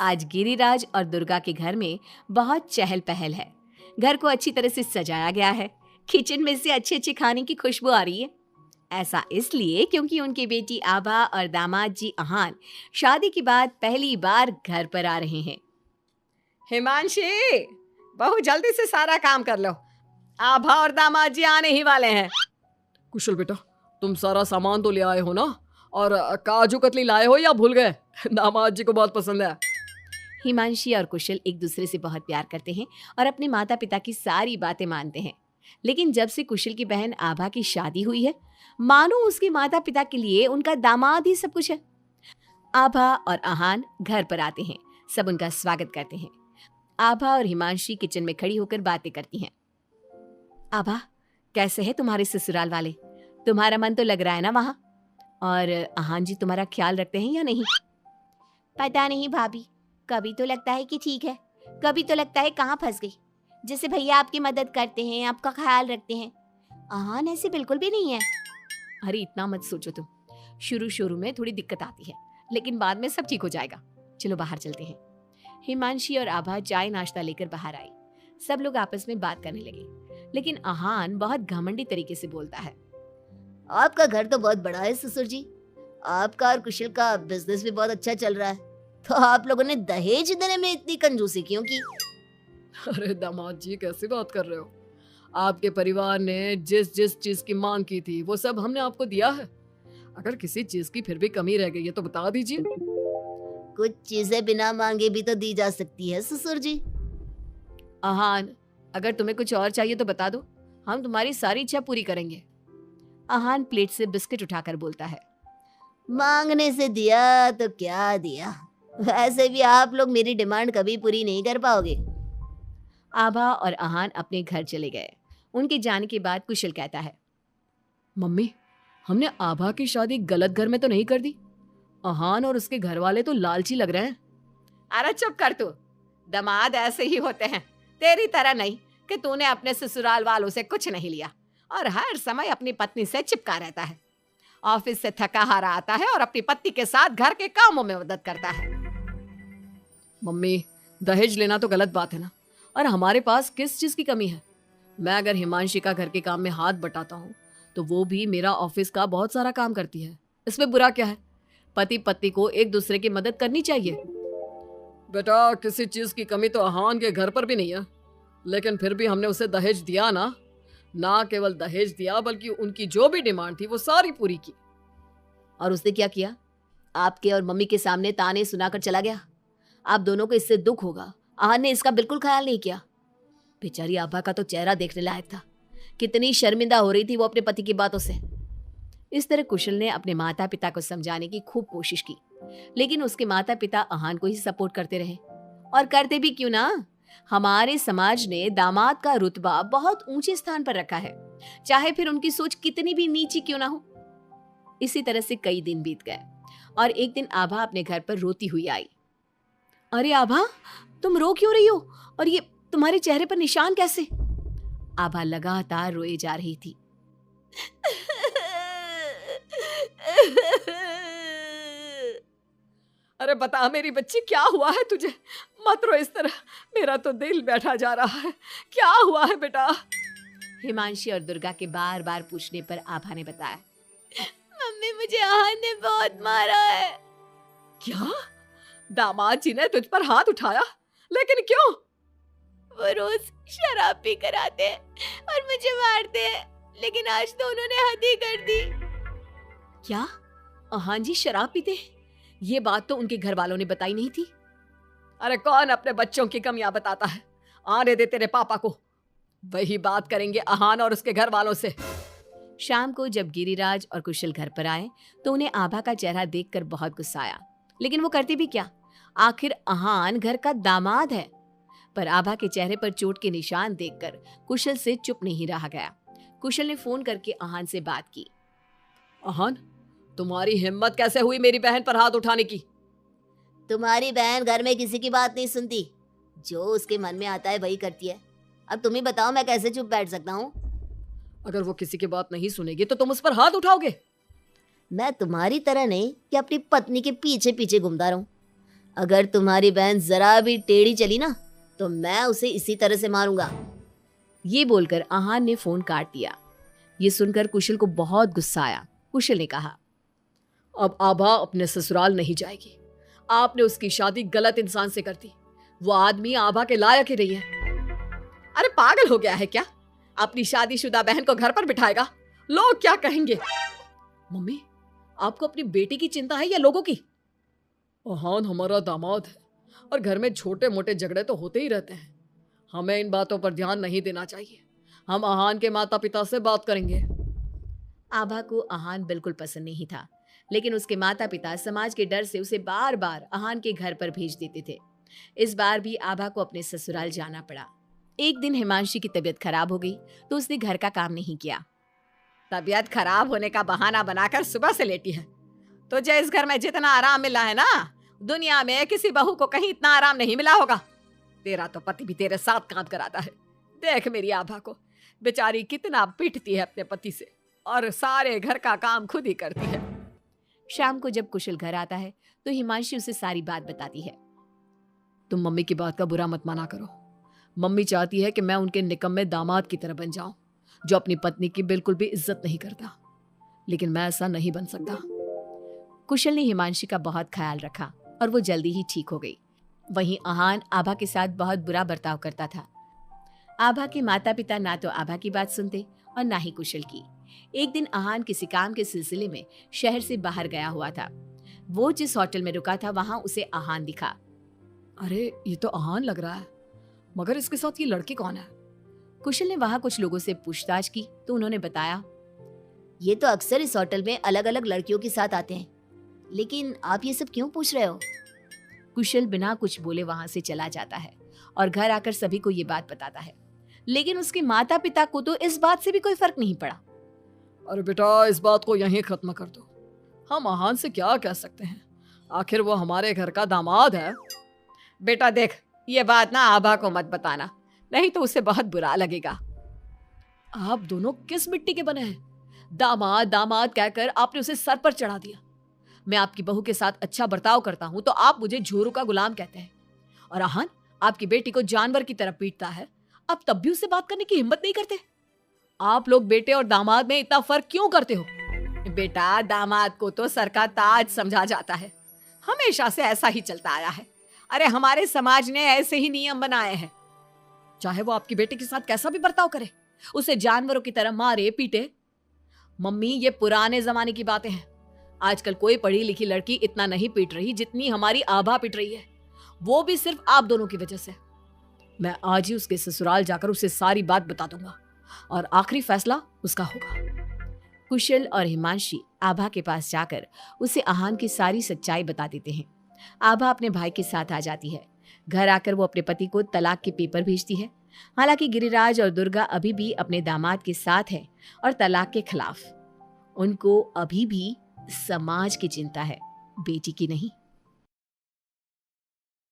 आज गिरिराज और दुर्गा के घर में बहुत चहल पहल है। घर को अच्छी तरह से सजाया गया है। किचन में से अच्छे अच्छे खाने की खुशबू आ रही है। ऐसा इसलिए क्योंकि उनकी बेटी आभा और दामाद जी अहान शादी के बाद पहली बार घर पर आ रहे हैं। हिमांशी, बहू जल्दी से सारा काम कर लो। आभा और दामाद जी आने ही वाले हैं। कुशल बेटा, तुम सारा सामान तो ले आए हो ना? और काजू कतली लाए हो या भूल गए? दामाद जी को बहुत पसंद है। हिमांशी और कुशल एक दूसरे से बहुत प्यार करते हैं और अपने माता पिता की सारी बातें मानते हैं। लेकिन जब से कुशल की बहन आभा की शादी हुई है, मानो उसके माता पिता के लिए उनका दामाद ही सब कुछ है। आभा और अहान घर पर आते हैं। सब उनका स्वागत करते हैं। आभा और हिमांशी किचन में खड़ी होकर बातें करती हैं। आभा, कैसे है तुम्हारे ससुराल वाले? तुम्हारा मन तो लग रहा है ना वहाँ? और अहान जी तुम्हारा ख्याल रखते हैं या नहीं? पता नहीं भाभी, कभी तो लगता है कि ठीक है, कभी तो लगता है कहाँ फंस गई। जैसे भैया आपकी मदद करते हैं, आपका ख्याल रखते हैं, अहान ऐसे बिल्कुल भी नहीं है। अरे इतना मत सोचो तुम। शुरू में थोड़ी दिक्कत आती है, लेकिन बाद में सब ठीक हो जाएगा। चलो बाहर चलते हैं। हिमांशी और आभा चाय नाश्ता लेकर बाहर आई। सब लोग आपस में बात करने लगे, लेकिन अहान बहुत घमंडी तरीके से बोलता है। आपका घर तो बहुत बड़ा है ससुर जी, आपका और कुशल का बिजनेस भी बहुत अच्छा चल रहा है, तो आप लोगों ने दहेज देने में इतनी कंजूसी क्यों की? अरे दामाद जी, कैसी बात कर रहे हो? आपके परिवार ने जिस जिस चीज की मांग की थी वो सब हमने आपको दिया है। अगर किसी चीज की फिर भी कमी रह गई है तो बता दीजिए। कुछ चीजें बिना मांगे भी तो दी जा सकती है ससुर जी। अहान, अगर तुम्हें कुछ और चाहिए तो बता दो, हम तुम्हारी सारी इच्छा पूरी करेंगे। अहान प्लेट से बिस्किट उठाकर बोलता है। मांगने से दिया तो क्या दिया, वैसे भी आप लोग मेरी डिमांड कभी पूरी नहीं कर पाओगे। आभा और अहान अपने घर चले गए। उनके जाने के बाद कुशल कहता है। मम्मी, हमने आभा की शादी गलत घर में तो नहीं कर दी? अहान और उसके घर वाले तो लालची लग रहे हैं। अरे चुप कर तू। दामाद ऐसे ही होते हैं, तेरी तरह नहीं कि तूने अपने ससुराल वालों से कुछ नहीं लिया और हर समय अपनी पत्नी से चिपका रहता है। ऑफिस से थका हारा आता है और अपनी पत्नी के साथ घर के कामों में मदद करता है। मम्मी, दहेज लेना तो गलत बात है ना? और हमारे पास किस चीज की कमी है? मैं अगर हिमांशी का घर के काम में हाथ बटाता हूँ तो वो भी मेरा ऑफिस का बहुत सारा काम करती है। इसमें बुरा क्या है? पति पत्नी को एक दूसरे की मदद करनी चाहिए। बेटा, किसी चीज की कमी तो अहान के घर पर भी नहीं है, लेकिन फिर भी हमने उसे दहेज दिया ना। ना केवल दहेज दिया बल्कि उनकी जो भी डिमांड थी वो सारी पूरी की। और उसने क्या किया? आपके और मम्मी के सामने ताने सुनाकर चला गया। आप दोनों को इससे दुख होगा, अहान ने इसका बिल्कुल ख्याल नहीं किया। बेचारी आभा का तो चेहरा देखने लायक था, कितनी शर्मिंदा हो रही थी वो अपने पति की बातों से। इस तरह कुशल ने अपने माता पिता को समझाने की खूब कोशिश की, लेकिन उसके माता पिता अहान को ही सपोर्ट करते रहे। और करते भी क्यों ना, हमारे समाज ने दामाद का रुतबा बहुत ऊंचे स्थान पर रखा है, चाहे फिर उनकी सोच कितनी भी नीची क्यों ना हो। इसी तरह से कई दिन बीत गए और एक दिन आभा अपने घर पर रोती हुई आई। अरे आभा, तुम रो क्यों रही हो? और ये तुम्हारे चेहरे पर निशान कैसे? आभा लगातार रोए जा रही थी। अरे बता मेरी बच्ची, क्या हुआ है तुझे? मत रो इस तरह, मेरा तो दिल बैठा जा रहा है। क्या हुआ है बेटा? हिमांशी और दुर्गा के बार बार पूछने पर आभा ने बताया। मम्मी, मुझे अहान ने बहुत मारा है। क्या? दामाद जी ने तुझ पर हाथ उठाया? लेकिन क्यों? वो रोज शराब पी कर आते हैं और मुझे मारते हैं, लेकिन आज तो उन्होंने हद ही कर दी। क्या अहान जी शराब पीते? ये बात तो उनके घर वालों ने बताई नहीं थी। अरे कौन अपने बच्चों की कमियां बताता है? आने दे तेरे पापा को, वही बात करेंगे अहान और उसके घर वालों से। शाम को जब गिरिराज और कुशल घर पर आए तो उन्हें आभा का चेहरा देखकर बहुत गुस्सा आया, लेकिन वो करते भी क्या, आखिर अहान घर का दामाद है। पर आभा के चेहरे पर चोट के निशान देखकर कुशल से चुप नहीं रहा गया। कुशल ने फोन करके अहान से बात की। अहान, तुम्हारी हिम्मत कैसे हुई मेरी बहन पर हाथ उठाने की? तुम्हारी बहन घर में किसी की बात नहीं सुनती, जो उसके मन में आता है वही करती है। अब तुम ही बताओ, मैं कैसे चुप बैठ सकता हूँ? अगर वो किसी की बात नहीं सुनेगी तो तुम उस पर हाथ उठाओगे? मैं तुम्हारी तरह नहीं कि अपनी पत्नी के पीछे पीछे घूमता रहूं। अगर तुम्हारी बहन जरा भी टेढ़ी चली ना तो मैं उसे इसी तरह से मारूंगा। ये बोलकर आहान ने फोन काट दिया। ये सुनकर कुशल को बहुत गुस्सा आया। कुशल ने कहा, अब आभा अपने ससुराल नहीं जाएगी। आपने उसकी शादी गलत इंसान से कर दी। वो आदमी आभा के लायक ही नहीं है। अरे पागल हो गया है क्या? अपनी शादीशुदा बहन को घर पर बिठाएगा? लोग क्या कहेंगे? मम्मी, आपको अपनी बेटी की चिंता है या लोगों की? आहान हमारा दामाद है और घर में छोटे मोटे झगड़े तो होते ही रहते हैं। हमें इन बातों पर ध्यान नहीं देना चाहिए। हम आहान के माता पिता से बात करेंगे। आभा को आहान बिल्कुल पसंद नहीं था, लेकिन उसके माता पिता समाज के डर से उसे बार बार आहान के घर पर भेज देते थे। इस बार भी आभा को अपने ससुराल जाना पड़ा। एक दिन हिमांशी की तबीयत खराब हो गई तो उसने घर का काम नहीं किया। तबीयत खराब होने का बहाना बनाकर सुबह से लेटी है। तुझे इस घर में जितना आराम मिला है ना, दुनिया में किसी बहू को कहीं इतना आराम नहीं मिला होगा। तेरा तो पति भी तेरे साथ काम कराता है। देख मेरी आभा को, बेचारी कितना पीटती है अपने पति से और सारे घर का काम खुद ही करती है। शाम को जब कुशल घर आता है तो हिमांशी उसे सारी बात बताती है। तुम मम्मी की बात का बुरा मत माना करो। मम्मी चाहती है कि मैं उनके निकम्मे दामाद की तरह बन जाऊं, जो अपनी पत्नी की बिल्कुल भी इज्जत नहीं करता। लेकिन मैं ऐसा नहीं बन सकता। कुशल ने हिमांशी का बहुत ख्याल रखा और वो जल्दी ही ठीक हो गई। वहीं आहान आभा के साथ बहुत बुरा बर्ताव करता था। आभा के माता पिता ना तो आभा की बात सुनते और ना ही कुशल की। एक दिन आहान किसी काम के सिलसिले में शहर से बाहर गया हुआ था। वो जिस होटल में रुका था वहां उसे आहान दिखा। अरे ये तो आहान लग रहा है, मगर इसके साथ ये लड़की कौन है? कुशल ने वहां कुछ लोगों से पूछताछ की तो उन्होंने बताया, ये तो अक्सर इस होटल में अलग अलग लड़कियों के साथ आते हैं, लेकिन आप ये सब क्यों पूछ रहे हो? कुशल बिना कुछ बोले वहां से चला जाता है और घर आकर सभी को ये बात बताता है। लेकिन उसके माता पिता को तो इस बात से भी कोई फर्क नहीं पड़ा। अरे बेटा, इस बात को यहीं खत्म कर दो। हम आहान से क्या कह सकते हैं? आखिर वो हमारे घर का दामाद है। बेटा देख, ये बात ना आभा को मत बताना, नहीं तो उसे बहुत बुरा लगेगा। आप दोनों किस मिट्टी के बने हैं? दामाद दामाद कहकर आपने उसे सर पर चढ़ा दिया। मैं आपकी बहू के साथ अच्छा बर्ताव करता हूं तो आप मुझे झोरू का गुलाम कहते हैं। और आहान आपकी बेटी को जानवर की तरह पीटता है, आप तब भी उससे बात करने की हिम्मत नहीं करते। आप लोग बेटे और दामाद में इतना फर्क क्यों करते हो? बेटा, दामाद को तो सर का ताज समझा जाता है, हमेशा से ऐसा ही चलता आया है। अरे हमारे समाज ने ऐसे ही नियम बनाए हैं। चाहे वो आपकी बेटी के साथ कैसा भी बर्ताव करे, उसे जानवरों की तरह मारे पीटे। मम्मी, ये पुराने जमाने की बातें हैं। आजकल कोई पढ़ी लिखी लड़की इतना नहीं पीट रही जितनी हमारी आभा पीट रही है, वो भी सिर्फ आप दोनों की वजह से। मैं आज ही उसके ससुराल जाकर उसे सारी बात बता दूंगा और आखिरी फैसला उसका होगा। कुशल और हिमांशी आभा के पास जाकर उसे आहान की सारी सच्चाई बता देते हैं। आभा अपने भाई के साथ आ जाती है। घर आकर वो अपने पति को तलाक के पेपर भेजती है। हालांकि गिरिराज और दुर्गा अभी भी अपने दामाद के साथ है और तलाक के खिलाफ। उनको अभी भी समाज की चिंता है, बेटी की नहीं।